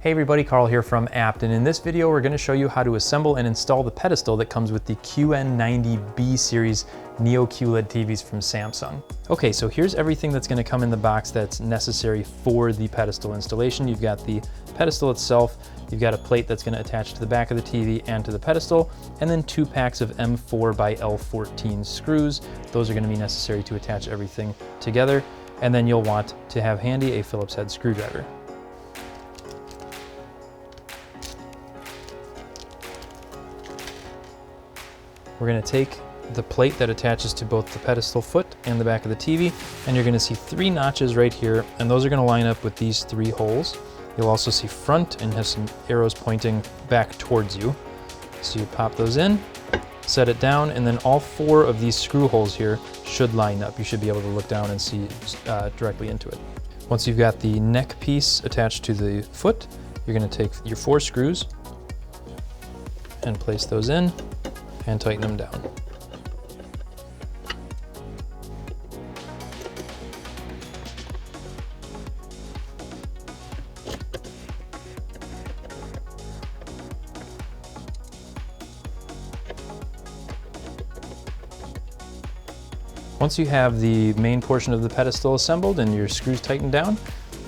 Hey everybody, Carl here from Apt, and in this video we're going to show you how to assemble and install the pedestal that comes with the QN90B series Neo QLED TVs from Samsung. Okay, so here's everything that's going to come in the box that's necessary for the pedestal installation. You've got the pedestal itself, you've got a plate that's going to attach to the back of the TV and to the pedestal, and then 2 packs of M4 by L14 screws. Those are going to be necessary to attach everything together, and then you'll want to have handy a Phillips head screwdriver. We're going to take the plate that attaches to both the pedestal foot and the back of the TV, and you're going to see 3 notches right here, and those are going to line up with these 3 holes. You'll also see front and have some arrows pointing back towards you. So you pop those in, set it down, and then all 4 of these screw holes here should line up. You should be able to look down and see directly into it. Once you've got the neck piece attached to the foot, you're going to take your 4 screws and place those in and tighten them down. Once you have the main portion of the pedestal assembled and your screws tightened down,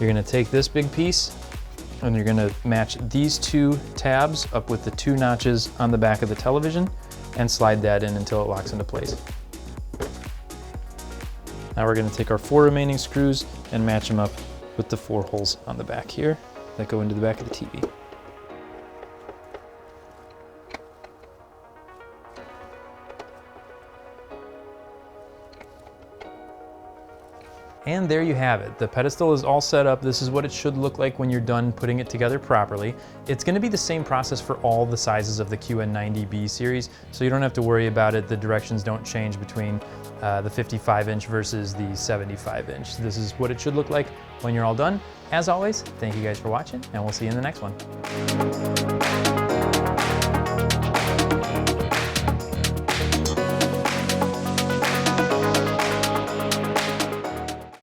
you're going to take this big piece and you're going to match these 2 tabs up with the 2 notches on the back of the television and slide that in until it locks into place. Now we're going to take our 4 remaining screws and match them up with the 4 holes on the back here that go into the back of the TV. And there you have it. The pedestal is all set up. This is what it should look like when you're done putting it together properly. It's going to be the same process for all the sizes of the QN90B series, so you don't have to worry about it. The directions don't change between the 55-inch versus the 75-inch. This is what it should look like when you're all done. As always, thank you guys for watching, and we'll see you in the next one.